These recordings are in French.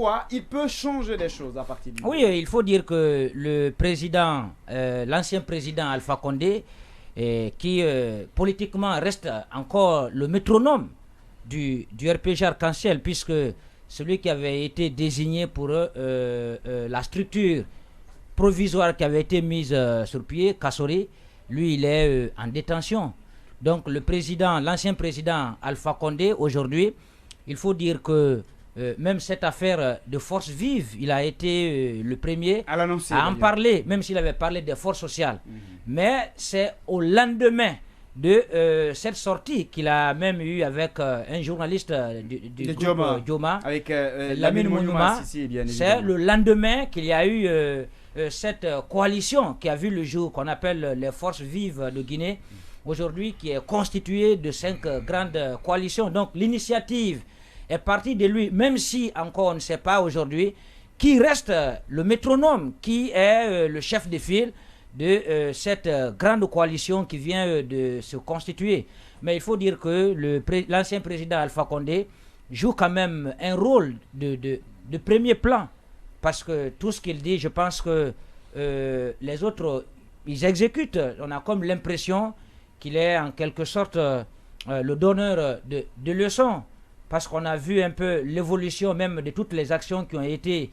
quoi il peut changer les choses à partir du Oui, il faut dire que le président, l'ancien président Alpha Condé, qui politiquement reste encore le métronome du RPG Arc-en-Ciel, puisque celui qui avait été désigné pour la structure provisoire qui avait été mise sur pied, Kassori, lui, il est en détention. Donc le président, l'ancien président Alpha Condé, aujourd'hui, il faut dire que même cette affaire de force vive, il a été le premier à en parler, même s'il avait parlé des forces sociales. Mais c'est au lendemain de cette sortie qu'il a même eu avec un journaliste du groupe Dioma, avec Lamine Mounouma. C'est le lendemain qu'il y a eu cette coalition qui a vu le jour, qu'on appelle les forces vives de Guinée, aujourd'hui qui est constituée de 5 grandes coalitions. Donc l'initiative est partie de lui, même si encore on ne sait pas aujourd'hui qui reste le métronome, qui est le chef de file de cette grande coalition qui vient de se constituer. Mais il faut dire que l'ancien président Alpha Condé joue quand même un rôle de premier plan, parce que tout ce qu'il dit, je pense que les autres, ils exécutent. On a comme l'impression qu'il est en quelque sorte le donneur de leçons, parce qu'on a vu un peu l'évolution même de toutes les actions qui ont été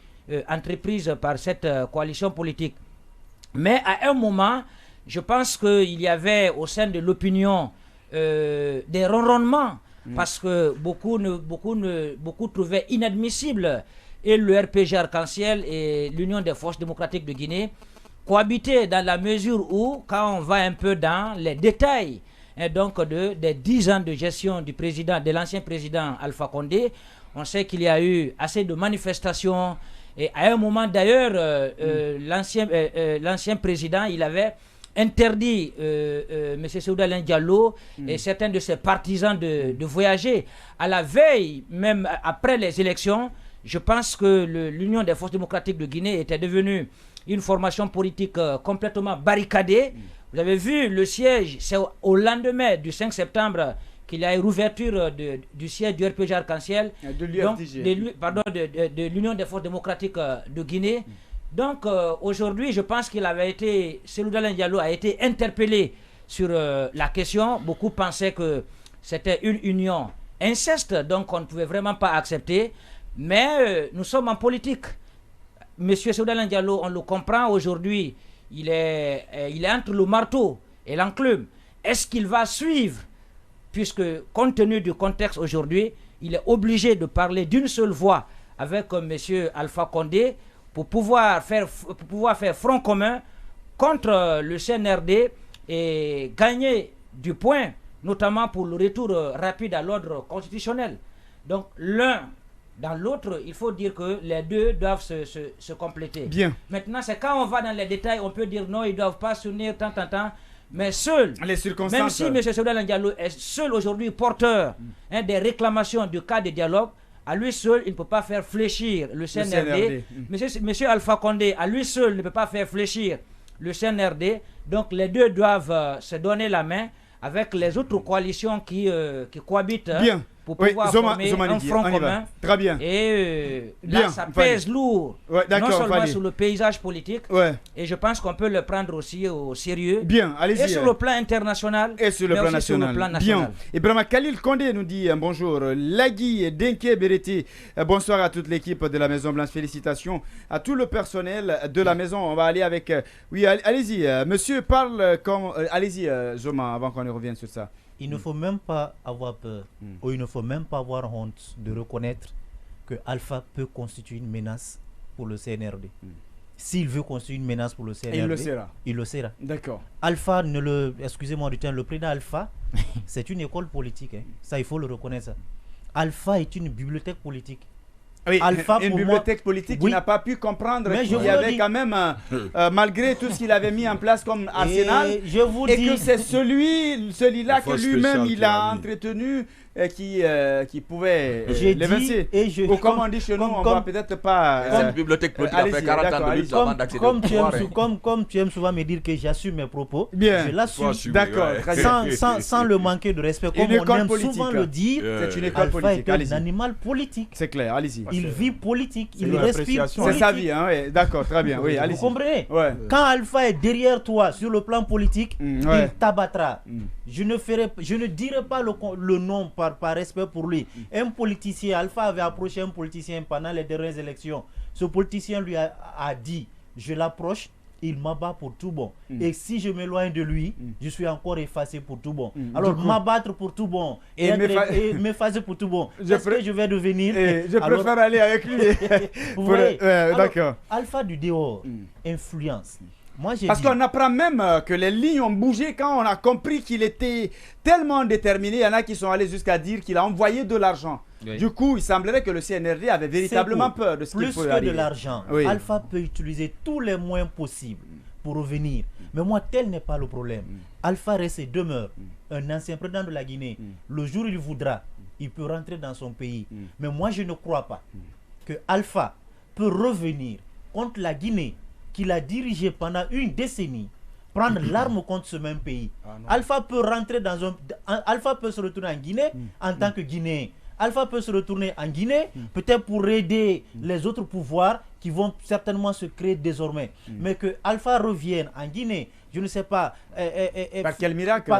entreprises par cette coalition politique. Mais à un moment, je pense qu'il y avait au sein de l'opinion des ronronnements, parce que beaucoup trouvaient inadmissible et le RPG Arc-en-Ciel et l'Union des forces démocratiques de Guinée cohabiter, dans la mesure où, quand on va un peu dans les détails donc des 10 ans de gestion de l'ancien président Alpha Condé, on sait qu'il y a eu assez de manifestations. Et à un moment d'ailleurs, l'ancien président, il avait interdit M. Seoudalin Diallo et certains de ses partisans de voyager. À la veille, même après les élections, je pense que l'Union des forces démocratiques de Guinée était devenue une formation politique complètement barricadée. Vous avez vu le siège, c'est au lendemain du 5 septembre qu'il y a eu l'ouverture du siège du RPG Arc-en-Ciel, de l'Union des forces démocratiques de Guinée. Donc aujourd'hui, je pense Seloudalin Diallo a été interpellé sur la question. Beaucoup pensaient que c'était une union inceste, donc on ne pouvait vraiment pas accepter. Mais nous sommes en politique. Monsieur Seloudalin Diallo, on le comprend aujourd'hui, il est entre le marteau et l'enclume. Est-ce qu'il va suivre? Puisque, compte tenu du contexte aujourd'hui, il est obligé de parler d'une seule voix avec M. Alpha Condé pour pouvoir faire front commun contre le CNRD et gagner du point, notamment pour le retour rapide à l'ordre constitutionnel. Donc, l'un dans l'autre, il faut dire que les deux doivent se compléter. Bien. Maintenant, c'est quand on va dans les détails, on peut dire non, ils ne doivent pas s'unir tant. Mais seul, même si M. Seoudalin Diallo est seul aujourd'hui porteur des réclamations du cas de dialogue, à lui seul, il ne peut pas faire fléchir le CNRD. Monsieur Alpha Condé, à lui seul, ne peut pas faire fléchir le CNRD. Donc les deux doivent se donner la main avec les autres coalitions qui cohabitent. Bien. Pour pouvoir former un front commun. Très bien. Et là, ça pèse lourd, non seulement sur le paysage politique, et je pense qu'on peut le prendre aussi au sérieux. Bien, allez-y. Et sur le plan international, et sur le plan national. Bien. Et Brahma Khalil Condé nous dit bonjour. Lagui Denke Bereti, bonsoir à toute l'équipe de la Maison Blanche. Félicitations à tout le personnel de la maison. On va aller avec... oui, allez-y. Monsieur parle comme... allez-y, Zoma, avant qu'on revienne sur ça. Il ne faut même pas avoir peur, ou il ne faut même pas avoir honte de reconnaître que Alpha peut constituer une menace pour le CNRD. S'il veut constituer une menace pour le CNRD, et il le sera. Il le sera. D'accord. Alpha, excusez-moi du temps, le président Alpha, c'est une école politique. Ça, il faut le reconnaître. Alpha est une bibliothèque politique. Oui, Alpha, une bibliothèque politique qui n'a pas pu comprendre qu'il y avait quand même, malgré tout ce qu'il avait mis en place comme arsenal, et que c'est celui-là que lui-même il a entretenu qui pouvait l'évincer. Ou comme on dit chez nous, on ne va peut-être pas... Cette bibliothèque politique a fait 40 ans de lutte avant d'accéder au pouvoir. Comme tu aimes souvent me dire que j'assume mes propos, bien, je l'assume. D'accord. Sans le manquer de respect, comme on aime souvent le dire. C'est une école politique. Alpha est un animal politique. C'est clair, allez-y. il vit politique, il respire politique. C'est sa vie, hein, oui. D'accord, très bien. Oui, vous comprenez? Quand Alpha est derrière toi sur le plan politique, il t'abattra. Je ne dirai pas le nom par respect pour lui. Un politicien, Alpha avait approché un politicien pendant les dernières élections. Ce politicien lui a dit, je l'approche, il m'abat pour tout bon. Et si je m'éloigne de lui, je suis encore effacé pour tout bon. Alors m'abattre pour tout bon et m'effacer pour tout bon, est-ce que je vais devenir... Je préfère aller avec lui. Vous voyez, d'accord. Alpha du dehors, influence. Parce qu'on apprend même que les lignes ont bougé quand on a compris qu'il était tellement déterminé. Il y en a qui sont allés jusqu'à dire qu'il a envoyé de l'argent. Oui. Du coup, il semblerait que le CNRD avait véritablement peur de ce qu'il pouvait arriver. Plus que de l'argent, Alpha peut utiliser tous les moyens possibles pour revenir. Mais moi, tel n'est pas le problème. Alpha reste et demeure un ancien président de la Guinée. Le jour où il voudra, il peut rentrer dans son pays. Mais moi, je ne crois pas que Alpha peut revenir contre la Guinée qu'il a dirigé pendant une décennie, prendre l'arme contre ce même pays. Alpha peut rentrer dans Alpha peut se retourner en Guinée en tant que Guinéen. Alpha peut se retourner en Guinée, peut-être pour aider les autres pouvoirs qui vont certainement se créer désormais. Mais que Alpha revienne en Guinée, je ne sais pas... par quel miracle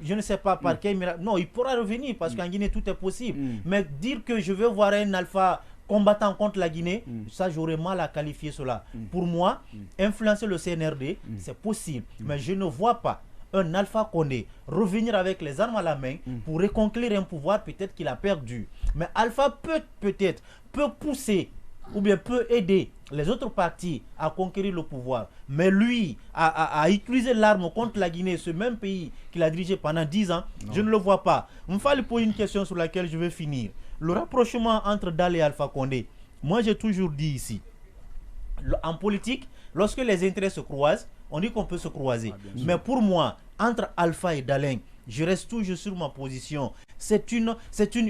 je ne sais pas par quel miracle. Non, il pourra revenir parce qu'en Guinée, tout est possible. Mais dire que je vais voir un Alpha combattant contre la Guinée, ça j'aurais mal à qualifier cela. Pour moi, influencer le CNRD, c'est possible. Mais je ne vois pas un Alpha Condé revenir avec les armes à la main pour reconquérir un pouvoir peut-être qu'il a perdu. Mais Alpha peut pousser ou bien peut aider les autres partis à conquérir le pouvoir. Mais lui, à utiliser l'arme contre la Guinée, ce même pays qu'il a dirigé pendant 10 ans, je ne le vois pas. Il me fallait poser une question sur laquelle je vais finir. Le rapprochement entre Dale et Alpha Condé, moi j'ai toujours dit ici, en politique, lorsque les intérêts se croisent, on dit qu'on peut se croiser. Mais pour moi, entre Alpha et Dale, je reste toujours sur ma position. C'est une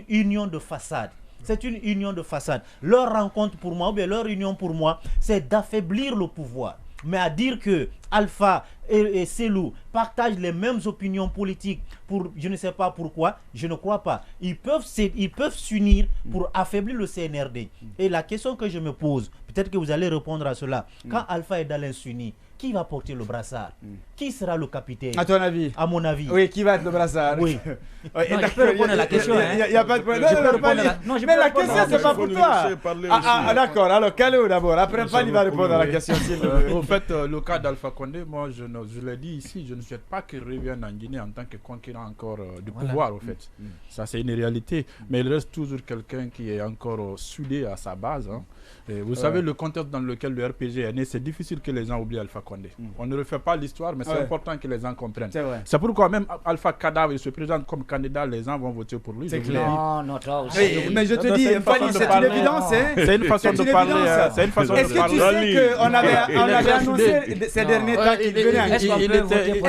union de façade. C'est une union de façade. Leur rencontre pour moi, ou bien leur union pour moi, c'est d'affaiblir le pouvoir. Mais à dire que Alpha et Cellou partagent les mêmes opinions politiques pour je ne sais pas pourquoi, je ne crois pas. Ils peuvent s'unir pour affaiblir le CNRD. Et la question que je me pose, peut-être que vous allez répondre à cela, quand Alpha et Dale s'unissent, qui va porter le brassard? Qui sera le capitaine? À ton avis? À mon avis. Oui, qui va être le brassard? Oui. Je peux répondre à la question. Il n'y a pas de problème. Mais la question, c'est pas pour toi. D'accord. Alors, Kalou d'abord. Après, Fali va répondre à la question. En fait, le cas d'Alpha Condé, moi, je l'ai dit ici, je ne souhaite pas qu'il revienne en Guinée en tant que conquérant encore du pouvoir, au fait. Ça, c'est une réalité. Mais il reste toujours quelqu'un qui est encore soudé à sa base. Et vous savez, le contexte dans lequel le RPG est né, c'est difficile que les gens oublient Alpha Condé. On ne refait pas l'histoire, mais c'est important que les gens comprennent. C'est pourquoi même Alpha Kadhafi se présente comme candidat, les gens vont voter pour lui. C'est clair. Non, mais je te dis, c'est une évidence. C'est une façon de parler. C'est une façon de parler. Est-ce que tu sais qu'on avait annoncé ces derniers temps qu'il venait?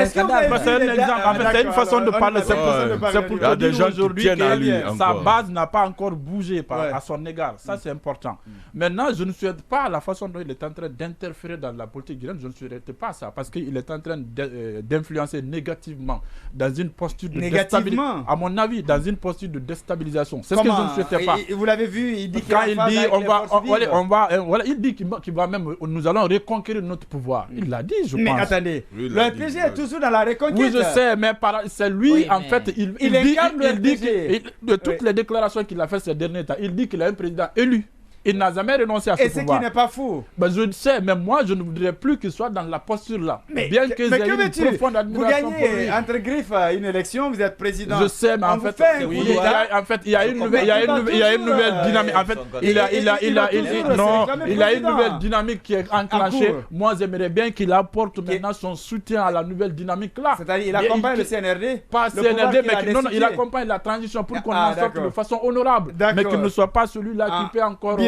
C'est un exemple. En fait, c'est une façon de parler. C'est pour te dire aujourd'hui que sa base n'a pas encore bougé à son égard. Ça, c'est important. Maintenant, je ne souhaite pas la façon dont il est en train d'interférer dans la politique guinéenne. Je ne souhaite pas ça parce qu'il est en train d'influencer négativement dans une posture de déstabilisation. À mon avis, dans une posture de déstabilisation. C'est ce que je ne souhaitais pas. Vous l'avez vu, il dit il dit qu'il va même, nous allons reconquérir notre pouvoir. Il l'a dit, je pense. Mais attendez, le RPG est toujours dans la reconquête. Oui, je sais, mais c'est lui, en fait, il dit de toutes les déclarations qu'il a faites ces derniers temps, il dit qu'il est un président élu. Il n'a jamais renoncé à ce pouvoir. Et ce qui n'est pas fou. Ben, je sais, mais moi, je ne voudrais plus qu'il soit dans la posture-là. Bien que j'ai une profonde admiration pour lui. Vous gagnez entre griffes une élection, vous êtes président. Je sais, mais en fait, il y a une nouvelle dynamique. En fait, il a une nouvelle dynamique qui est enclenchée. Moi, j'aimerais bien qu'il apporte maintenant son soutien à la nouvelle dynamique-là. C'est-à-dire, il accompagne le CNRD. Pas CNRD, mais il accompagne la transition pour qu'on en sorte de façon honorable. Mais qu'il ne soit pas celui-là qui peut encore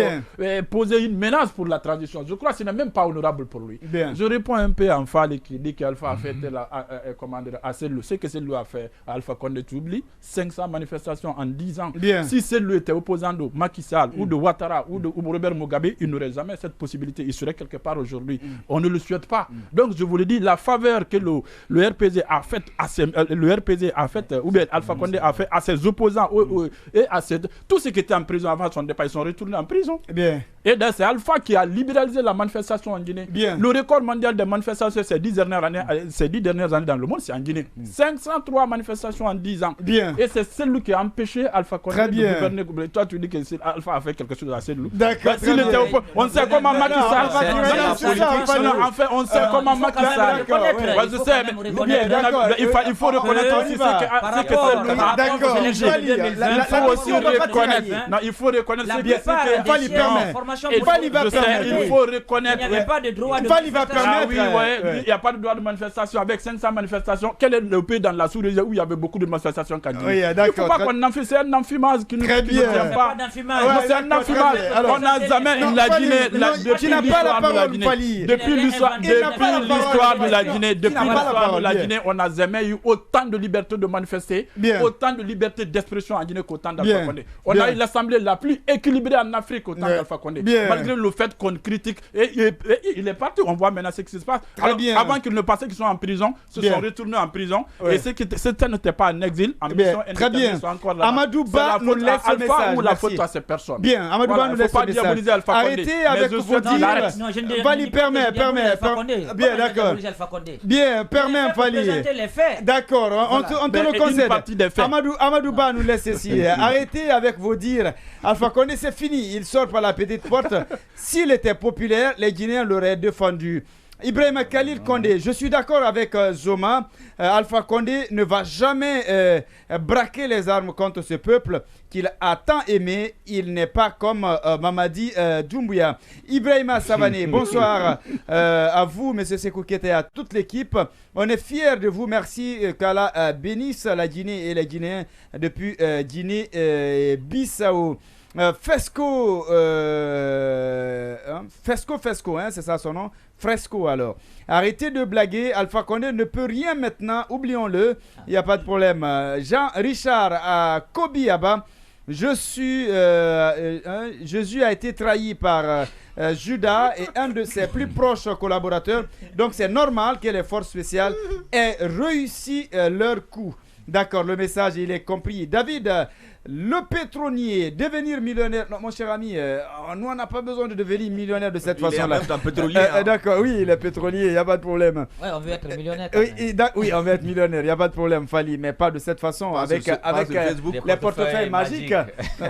poser une menace pour la transition. Je crois que ce n'est même pas honorable pour lui. Je réponds un peu en Fali qui dit qu'Alpha a fait ce que c'est lui a fait à Alpha Condé. Tu oublies 500 manifestations en 10 ans. Si c'est lui était opposant de Macky Sall ou de Ouattara ou de Robert Mugabe, il n'aurait jamais cette possibilité. Il serait quelque part aujourd'hui. On ne le souhaite pas. Donc je vous le dis, la faveur que le RPG a faite ou bien Alpha Condé a fait à ses opposants et à tous ceux qui étaient en prison avant son départ, ils sont retournés en prison. manifestations. Bien. Et c'est Alpha qui a libéralisé la manifestation en Guinée. Bien. Le record mondial des manifestations ces 10 dernières années dans le monde, c'est en Guinée. 503 manifestations en 10 ans. Bien. Et c'est celui qui a empêché Alpha Condé de gouverner. Toi, tu dis que Alpha a fait quelque chose à celui. D'accord. On sait comment Macky Sall. Enfin, on sait comment Macky Sall. Je sais, mais il faut reconnaître aussi ce que c'est. D'accord. Il faut reconnaître ce que c'est. Il faut reconnaître. Il n'y avait pas de droit de manifestation. Il n'y a pas de droit de manifestation. Avec 500 manifestations, quel est le pays dans la sous-région où il y avait beaucoup de manifestations candidates? Il ne faut pas qu'on en fait. C'est un amphimage qui ne tient pas. C'est un amphimage. On n'a jamais la Guinée. Depuis l'histoire de la Guinée, on n'a jamais eu autant de liberté de manifester, autant de liberté d'expression en Guinée qu'autant d'Alpha Condé. On a eu l'assemblée la plus équilibrée en Afrique autant d'Alpha Condé. Malgré le fait qu'on critique, et il est parti, on voit maintenant ce qui se passe. Avant qu'ils ne passaient, qu'ils sont en prison, se sont retournés en prison, et certains n'étaient pas en exil, en mission indépendante, sont encore là. Amadou Ba nous laisse ce message. Ou la faute à ces personnes. Bien, Amadou Ba nous laisse ce message. Arrêtez avec vos dires. Vali permet. Bien, d'accord. Bien, permet Vali. D'accord, on te le concède. Amadou Ba nous laisse ceci. Arrêtez avec vos dires. Alpha Condé, c'est fini. Il sort par la petite porte. S'il était populaire, les Guinéens l'auraient défendu. Ibrahim Khalil Condé, je suis d'accord avec Zoma. Alpha Condé ne va jamais braquer les armes contre ce peuple qu'il a tant aimé. Il n'est pas comme Mamadi Doumbouya. Ibrahima Savané, bonsoir à vous, M. Sekou Keita, et à toute l'équipe. On est fiers de vous. Merci qu'Allah bénisse la Guinée et les Guinéens depuis Guinée-Bissau. Fesco, hein, c'est ça son nom. Fresco alors. Arrêtez de blaguer. Alpha Condé ne peut rien maintenant. Oublions-le. Il n'y a pas de problème. Jean-Richard à Kobiaba. Jésus a été trahi par Judas et un de ses plus proches collaborateurs. Donc c'est normal que les forces spéciales aient réussi leur coup. D'accord, le message il est compris. David, le pétrolier, devenir millionnaire. Non, mon cher ami, nous on n'a pas besoin de devenir millionnaire de cette façon-là. D'accord, oui, le pétrolier, il n'y a pas de problème. Oui, on veut être millionnaire. Oui, on veut être millionnaire, il n'y a pas de problème, Fali, mais pas de cette façon, avec les portefeuilles magiques.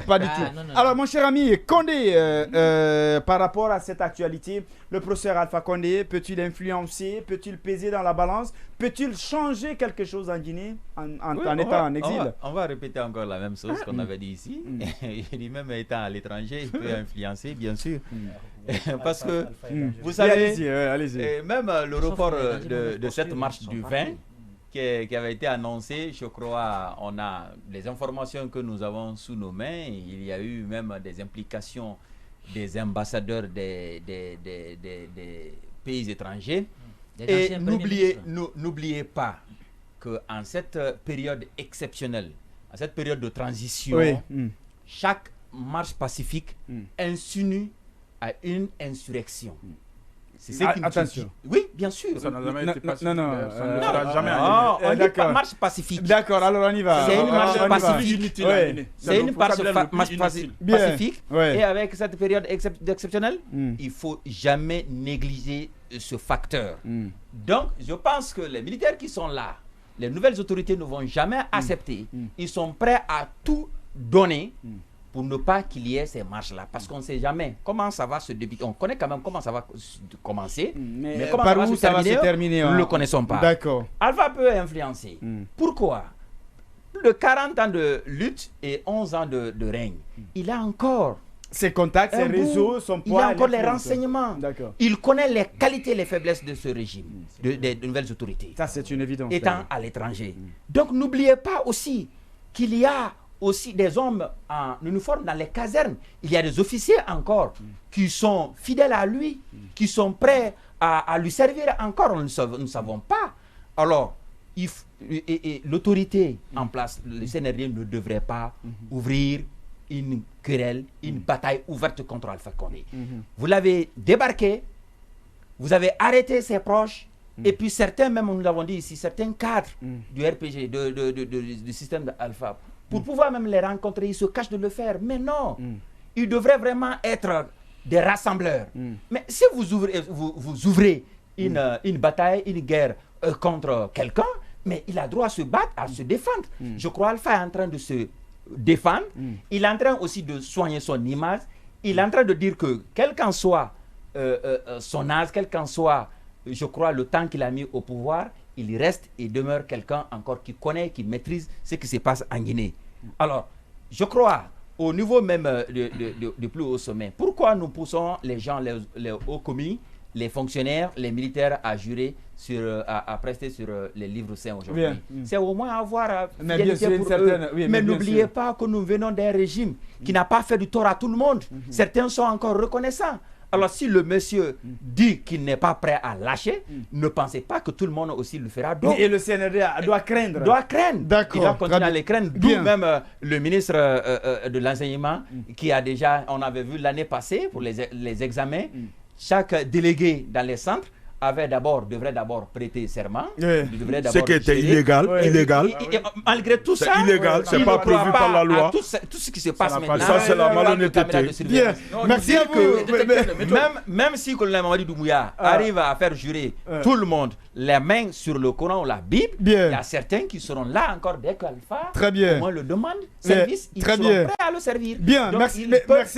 Pas du tout. Non. Alors, mon cher ami, Condé, par rapport à cette actualité, le professeur Alpha Condé, peut-il influencer, peut-il peser dans la balance, peut-il changer quelque chose en Guinée en étant en exil? On va répéter encore la même chose qu'on avait dit ici. Lui-même étant à l'étranger, il peut influencer, bien sûr. Parce que, vous savez, même le report de cette marche du 20 qui avait été annoncé, je crois, on a les informations que nous avons sous nos mains. Il y a eu même des implications des ambassadeurs des pays étrangers. Et n'oubliez pas qu'en cette période exceptionnelle, en cette période de transition, chaque marche pacifique insinue à une insurrection. C'est ce qui attention. Oui, bien sûr. Ça n'a jamais été pacifique. Non. On dit pas marche pacifique. D'accord, alors on y va. C'est une marche pacifique. C'est une marche pacifique. Et avec cette période exceptionnelle, il ne faut jamais négliger ce facteur. Donc, je pense que les militaires qui sont là, les nouvelles autorités ne vont jamais accepter. Ils sont prêts à tout donner pour ne pas qu'il y ait ces marches-là. Parce qu'on ne sait jamais comment ça va se débuter. On connaît quand même comment ça va commencer. Mais comment ça va se terminer, nous ne le connaissons pas. D'accord. Alpha peut influencer. Pourquoi? Plus de 40 ans de lutte et 11 ans de règne. Il a encore ses contacts, ses réseaux, son poids. Il a encore les renseignements. Il connaît les qualités et les faiblesses de ce régime, des nouvelles autorités. Ça, c'est une évidence. Étant à l'étranger. Donc, n'oubliez pas aussi qu'il y a aussi des hommes en uniforme dans les casernes. Il y a des officiers encore qui sont fidèles à lui, qui sont prêts à lui servir encore. Nous ne savons pas. Alors, l'autorité en place, le CNRD ne devrait pas ouvrir une querelle, une bataille ouverte contre Alpha Condé. Vous l'avez débarqué, vous avez arrêté ses proches, et puis certains, même nous l'avons dit ici, certains cadres du RPG, du système d'Alpha, pour pouvoir même les rencontrer, ils se cachent de le faire. Mais non, ils devraient vraiment être des rassembleurs. Mais si vous ouvrez une bataille, une guerre contre quelqu'un, mais il a droit à se battre, à se défendre. Je crois Alpha est en train de se défendre. Il est en train aussi de soigner son image. Il est en train de dire que quel qu'en soit son âge, quel qu'en soit, je crois, le temps qu'il a mis au pouvoir, il reste et demeure quelqu'un encore qui connaît, qui maîtrise ce qui se passe en Guinée. Alors, je crois, au niveau même du plus haut sommet, pourquoi nous poussons les gens, les hauts commis, les fonctionnaires, les militaires à jurer à prester sur les livres saints aujourd'hui? C'est au moins avoir fidélité pour eux. Mais n'oubliez pas que nous venons d'un régime qui n'a pas fait du tort à tout le monde. Certains sont encore reconnaissants. Alors si le monsieur dit qu'il n'est pas prêt à lâcher, ne pensez pas que tout le monde aussi le fera. Donc, et le CNRD doit craindre. D'accord. Il doit continuer à les craindre. D'où même le ministre de l'enseignement qui a déjà, on avait vu l'année passée pour les examens, chaque délégué dans les centres devrait d'abord prêter serment. Ce qui était illégal. Malgré tout ça, illégal, c'est pas prévu par la loi. Tout ce qui se passe maintenant. Ça, c'est la malhonnêteté. Bien. Merci à vous. Même si le Mamadi Doumbouya arrive à faire jurer tout le monde les mains sur le Coran ou la Bible, il y a certains qui seront là encore dès qu'Alpha au moins le demande service, ils seront prêts à le servir. Bien, merci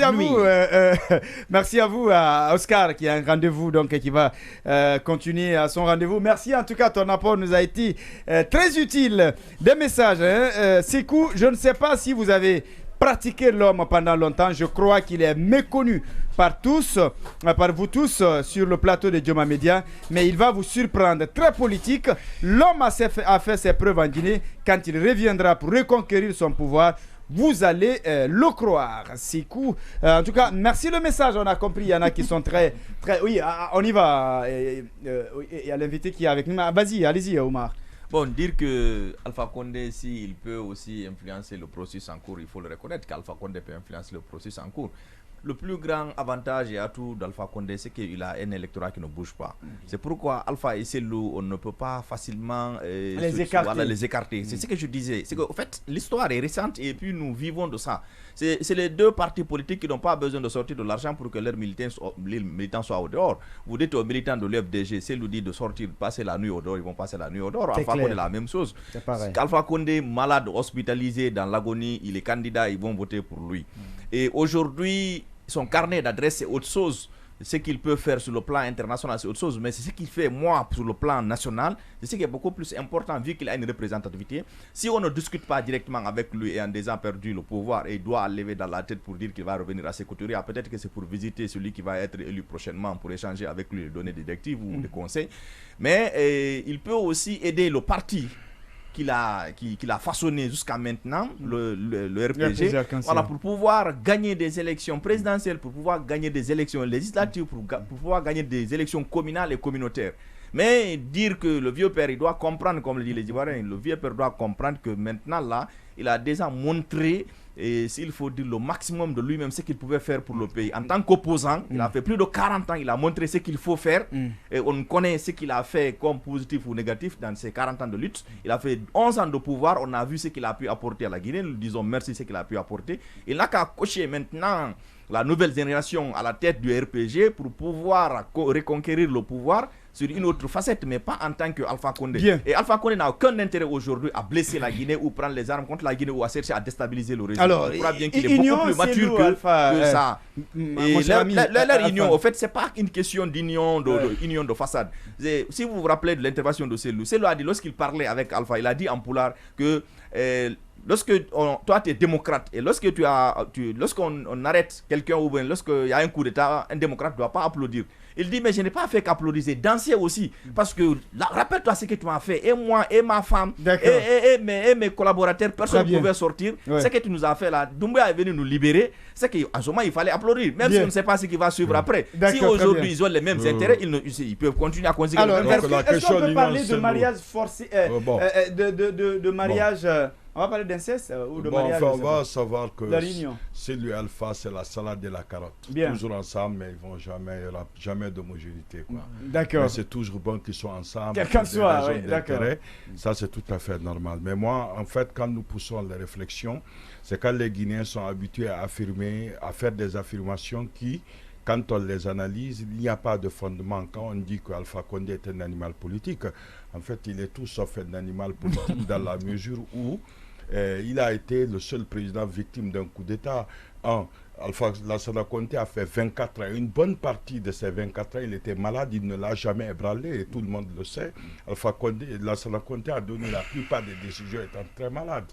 à vous. Merci à vous, à Oscar, qui a un rendez-vous donc qui va continuer à son rendez-vous. Merci en tout cas, ton apport nous a été très utile. Des messages, Sekou, je ne sais pas si vous avez pratiqué l'homme pendant longtemps. Je crois qu'il est méconnu par vous tous sur le plateau de Joma Media, mais il va vous surprendre. Très politique, l'homme a fait ses preuves en Guinée. Quand il reviendra pour reconquérir son pouvoir, vous allez le croire. Sekou, en tout cas, merci le message, on a compris. Il y en a qui sont très... Oui, on y va. Il y a l'invité qui est avec nous. Vas-y, allez-y, Omar. Bon, dire que Alpha Condé, s'il peut aussi influencer le processus en cours, il faut le reconnaître qu'Alpha Condé peut influencer le processus en cours. Le plus grand avantage et atout d'Alpha Condé, c'est qu'il a un électorat qui ne bouge pas. C'est pourquoi Alpha et Selou, on ne peut pas facilement les écarter. C'est ce que je disais. C'est qu'en fait, l'histoire est récente et puis nous vivons de ça. C'est les deux partis politiques qui n'ont pas besoin de sortir de l'argent pour que leurs militants soient au dehors. Vous dites aux militants de l'UFDG, Selou dit de sortir, passer la nuit au dehors, ils vont passer la nuit au dehors. Alpha Condé, la même chose. Alpha Condé, malade, hospitalisé, dans l'agonie, il est candidat, ils vont voter pour lui. Et aujourd'hui, son carnet d'adresse, c'est autre chose. Ce qu'il peut faire sur le plan international, c'est autre chose. Mais c'est ce qu'il fait, moi, sur le plan national, c'est ce qui est beaucoup plus important, vu qu'il a une représentativité. Si on ne discute pas directement avec lui et en déjà perdu le pouvoir et il doit lever dans la tête pour dire qu'il va revenir à ses couturiers, peut-être que c'est pour visiter celui qui va être élu prochainement, pour échanger avec lui, donner des directives ou des conseils. Mais il peut aussi aider le parti qu'il a façonné jusqu'à maintenant, le RPG, voilà, pour pouvoir gagner des élections présidentielles, pour pouvoir gagner des élections législatives, pour pouvoir gagner des élections communales et communautaires. Mais dire que le vieux père, il doit comprendre, comme le dit les Ivoiriens, le vieux père doit comprendre que maintenant, là, il a déjà montré, et s'il faut dire le maximum de lui-même, ce qu'il pouvait faire pour le pays. En tant qu'opposant, il a fait plus de 40 ans, il a montré ce qu'il faut faire. Et on connaît ce qu'il a fait comme positif ou négatif dans ces 40 ans de lutte. Il a fait 11 ans de pouvoir, on a vu ce qu'il a pu apporter à la Guinée. Nous disons merci ce qu'il a pu apporter. Il n'a qu'à cocher maintenant la nouvelle génération à la tête du RPG pour pouvoir reconquérir le pouvoir sur une autre facette, mais pas en tant qu'Alpha Condé. Bien. Et Alpha Condé n'a aucun intérêt aujourd'hui à blesser la Guinée ou prendre les armes contre la Guinée ou à chercher à déstabiliser le régime. Alors, on voit bien qu'il est beaucoup plus mature que ça. Leur union, au fait, ce n'est pas une question d'union de façade. Si vous vous rappelez de l'intervention de Selou a dit, lorsqu'il parlait avec Alpha, il a dit en Poulard que lorsque toi tu es démocrate et lorsqu'on arrête quelqu'un ou bien lorsqu'il y a un coup d'état, un démocrate ne doit pas applaudir. Il dit mais je n'ai pas fait qu'applaudir, danser aussi, parce que rappelle-toi ce que tu m'as fait, et moi et ma femme et mes collaborateurs, personne ne pouvait sortir. Ce que tu nous as fait là, Doumbouya est venu nous libérer, c'est qu'en ce moment il fallait applaudir, même si on ne sait pas ce qui va suivre après. Si aujourd'hui ils ont les mêmes intérêts, ils peuvent continuer à continuer. Alors est-ce qu'on peut parler de mariage forcé, de mariage On va parler d'inceste ou de mariage? On va savoir que c'est lui Alpha, c'est la salade et la carotte. Bien. Toujours ensemble, mais ils vont jamais, il n'y aura jamais d'homogénéité. D'accord. Mais c'est toujours bon qu'ils soient ensemble. Quelqu'un soit, oui, d'accord. Ça, c'est tout à fait normal. Mais moi, en fait, quand nous poussons les réflexions, c'est quand les Guinéens sont habitués à affirmer, à faire des affirmations qui, quand on les analyse, il n'y a pas de fondement. Quand on dit qu'Alpha Condé est un animal politique, en fait, il est tout sauf un animal politique dans la mesure où il a été le seul président victime d'un coup d'État. Alpha Lassana Conté a fait 24 ans. Une bonne partie de ces 24 ans, il était malade, il ne l'a jamais ébranlé, et tout le monde le sait. Alpha Condé, Lassana Conté a donné la plupart des décisions étant très malade.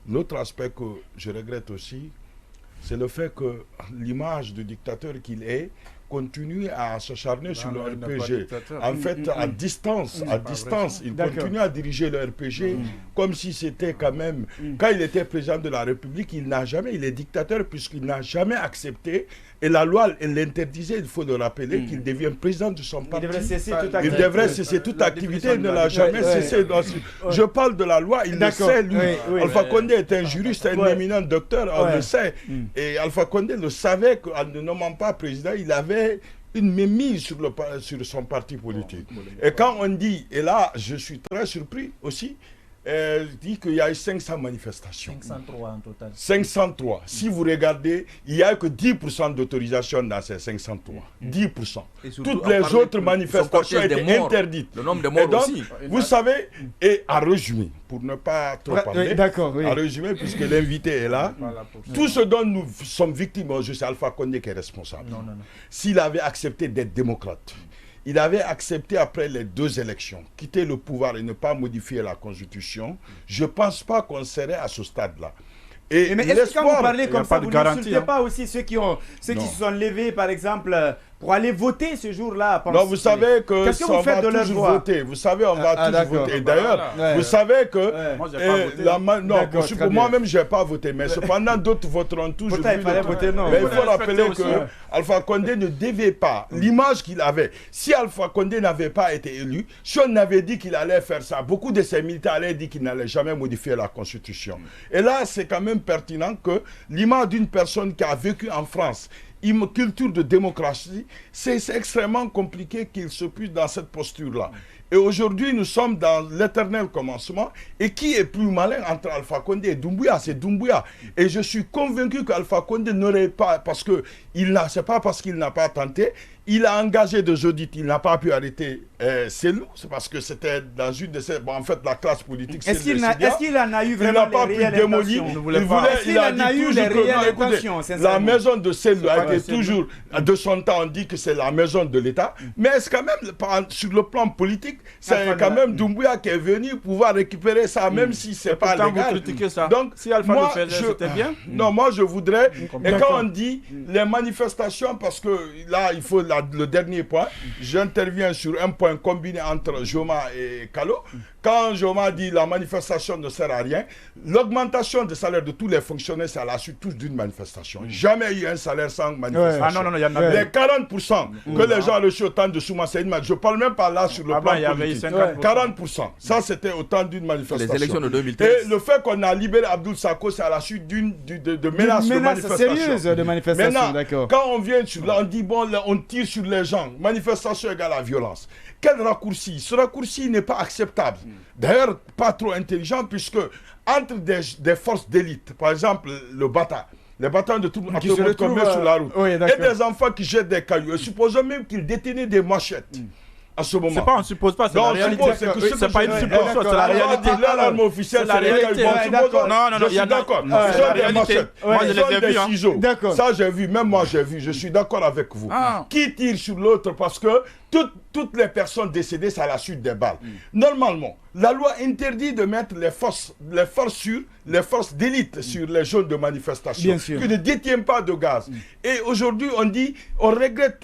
L'autre aspect que je regrette aussi, c'est le fait que l'image du dictateur qu'il est continue à s'acharner sur le RPG. En fait, à distance, il continue à diriger le RPG comme si c'était quand même... Quand il était président de la République, il est dictateur puisqu'il n'a jamais accepté, et la loi l'interdisait, il faut le rappeler, qu'il devient président de son parti. Il devrait cesser toute activité. Il ne l'a jamais cessé. Je parle de la loi, il le sait, lui. Alpha Condé est un juriste, un éminent docteur, on le sait. Et Alpha Condé le savait qu'en ne nommant pas président, il avait une mémise sur son parti politique. Et quand on dit, et là je suis très surpris aussi, dit qu'il y a eu 500 manifestations. 503 en total. 503. Si vous regardez, il n'y a que 10% d'autorisation dans ces 503. 10%. Toutes les autres manifestations étaient interdites. Le nombre de morts donc, aussi. Vous savez, et à résumer, pour ne pas trop parler, à résumer, puisque l'invité est là, tout ce dont nous sommes victimes, je sais Alpha Condé qui est responsable. S'il avait accepté d'être démocrate, il avait accepté après les 2 élections, quitter le pouvoir et ne pas modifier la Constitution, je ne pense pas qu'on serait à ce stade-là. Mais est-ce que quand vous parlez comme ça, vous n'insultez pas aussi ceux qui se sont levés, par exemple, pour aller voter ce jour-là? Non, vous savez que qu'est-ce que vous faites de leur droit? Voter. Vous savez, on va tous voter. D'ailleurs, vous savez que... Moi, j'ai pas voté. Non, pour moi-même, je n'ai pas voté. Mais cependant, d'autres voteront toujours. Mais il faut rappeler que Alpha Condé ne devait pas, l'image qu'il avait, si Alpha Condé n'avait pas été élu, si on avait dit qu'il allait faire ça, beaucoup de ses militaires allaient dire qu'il n'allait jamais modifier la Constitution. Et là, c'est quand même pertinent que l'image d'une personne qui a vécu en France, une culture de démocratie, c'est extrêmement compliqué qu'il se puisse dans cette posture-là. Et aujourd'hui, nous sommes dans l'éternel commencement. Et qui est plus malin entre Alpha Condé et Doumbouya? C'est Doumbouya. Et je suis convaincu qu'Alpha Condé n'aurait pas, parce que c'est pas parce qu'il n'a pas tenté, il a engagé des audits, il n'a pas pu arrêter Cellou, c'est parce que c'était dans une de ces... Bon, en fait, la classe politique, est-ce qu'il en a eu vraiment les réelles intentions? Il a eu les réelles intentions? La maison de Cellou a été toujours, de son temps, on dit que c'est la maison de l'État, mais est-ce quand même, sur le plan politique, c'est quand même Doumbouya qui est venu pouvoir récupérer ça, même si c'est pas légal. Donc, si Alpha le faisait, c'était bien? Non, moi, je voudrais... Et quand on dit les manifestations, parce que là, il faut le dernier point, j'interviens sur un point combiné entre Joma et Kalo. Quand Joma dit la manifestation ne sert à rien, l'augmentation des salaires de tous les fonctionnaires, c'est à la suite tous d'une manifestation. Jamais eu un salaire sans manifestation. Il y en a les 40% que les gens ont reçu au temps de Souma Seydma, je ne parle même pas là sur le plan politique. 40%. Ça, c'était au temps d'une manifestation. Les élections de 2013. Et le fait qu'on a libéré Abdoul Sako, c'est à la suite de menaces de manifestation. Sérieuse de manifestation, d'accord. Quand on vient sur là, on dit bon, on tire sur les gens. Manifestation égale à violence. Quel raccourci? Ce raccourci n'est pas acceptable. D'ailleurs, pas trop intelligent, puisque entre des forces d'élite, par exemple le Bata, les bâtons de tout le monde qui se retrouvent sur la route, et des enfants qui jettent des cailloux, et supposons même qu'ils détenaient des machettes. À ce moment. C'est pas, on suppose pas, c'est la réalité. C'est pas une supposition, c'est la réalité. L'arme officielle, c'est la réalité. Non, je suis d'accord. Ils ont des machettes, ils ont des ciseaux. Ça, j'ai vu, même moi, j'ai vu. Je suis d'accord avec vous. Qui tire sur l'autre? Parce que toutes les personnes décédées, c'est à la suite des balles. Normalement, la loi interdit de mettre les forces d'élite sur les zones de manifestation, qui ne détiennent pas de gaz. Et aujourd'hui, on dit, on regrette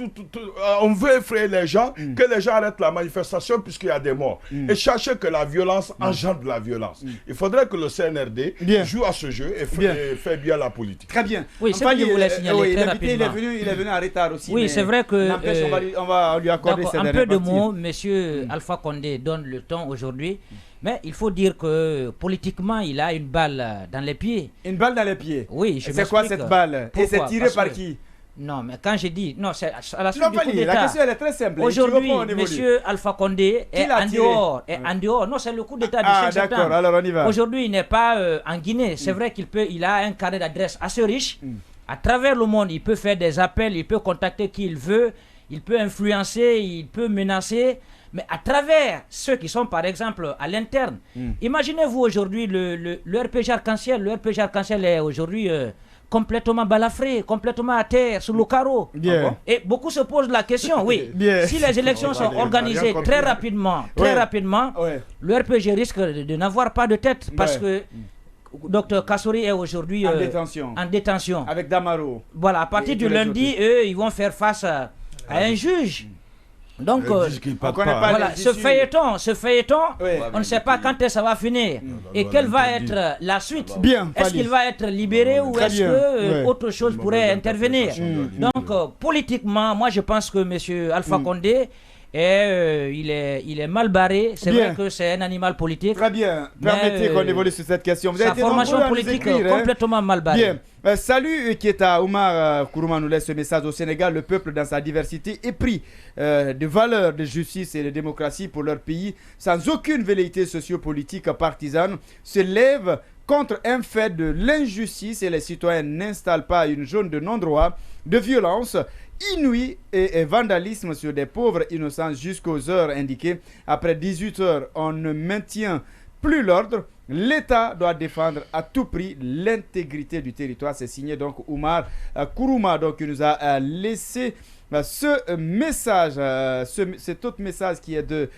on veut effrayer les gens, que les gens arrêtent la manifestation puisqu'il y a des morts. Et sachez que la violence engendre la violence. Il faudrait que le CNRD joue à ce jeu et fait bien la politique. Très bien. Oui, c'est ce que je voulais signaler très rapidement. Il est venu en retard aussi. Oui, c'est vrai que... on va lui accorder un peu de mots, monsieur Alpha Condé donne le temps aujourd'hui. Mais il faut dire que politiquement, il a une balle dans les pieds. Une balle dans les pieds? Oui, je C'est quoi cette balle? Et c'est tiré par qui? Non, mais quand j'ai dit... Non, c'est à la suite du coup d'État. La question, elle est très simple. Aujourd'hui, M. Alpha Condé est en dehors. Non, c'est le coup d'État du 5 septembre. D'accord, alors on y va. Aujourd'hui, il n'est pas en Guinée. C'est vrai qu'il a un carnet d'adresse assez riche. À travers le monde, il peut faire des appels, il peut contacter qui il veut, il peut influencer, il peut menacer. Mais à travers ceux qui sont, par exemple, à l'interne, imaginez-vous aujourd'hui le RPG Arc-en-Ciel. Le RPG Arc-en-Ciel est aujourd'hui complètement balafré, complètement à terre, sur le carreau. Et beaucoup se posent la question, oui, si les élections sont organisées très rapidement, le RPG risque de n'avoir pas de tête parce que Dr Kassory est aujourd'hui en détention. Avec Damaro. Voilà, à partir du lundi, eux, ils vont faire face à un juge. Donc, ce feuilleton, on ne sait pas quand ça va finir et quelle va être la suite. Est-ce qu'il va être libéré ou est-ce que autre chose pourrait intervenir? Donc, politiquement, moi je pense que M. Alpha Condé, il est mal barré. C'est vrai que c'est un animal politique. Très bien. Permettez qu'on évolue sur cette question. Sa formation politique complètement mal barrée. Salut Kieta, Oumar Kourouma nous laisse ce message. Au Sénégal, le peuple dans sa diversité est pris de valeurs de justice et de démocratie pour leur pays, sans aucune velléité sociopolitique partisane, se lève contre un fait de l'injustice et les citoyens n'installent pas une zone de non-droit, de violence inouïe et vandalisme sur des pauvres innocents jusqu'aux heures indiquées. Après 18 heures, on ne maintient plus l'ordre. L'État doit défendre à tout prix l'intégrité du territoire. C'est signé donc Oumar Kourouma, donc, qui nous a laissé ce message, cet autre message qui est de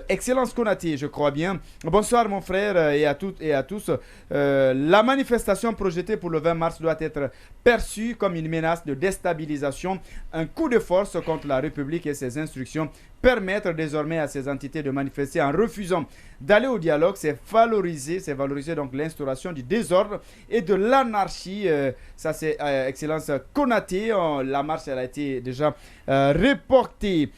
Excellence Konaté, je crois bien. Bonsoir mon frère et à toutes et à tous. La manifestation projetée pour le 20 mars doit être perçue comme une menace de déstabilisation, un coup de force contre la République et ses instructions. Permettre désormais à ces entités de manifester en refusant d'aller au dialogue, c'est valoriser donc l'instauration du désordre et de l'anarchie. Ça c'est Excellence Konaté. La marche elle a été déjà reportée.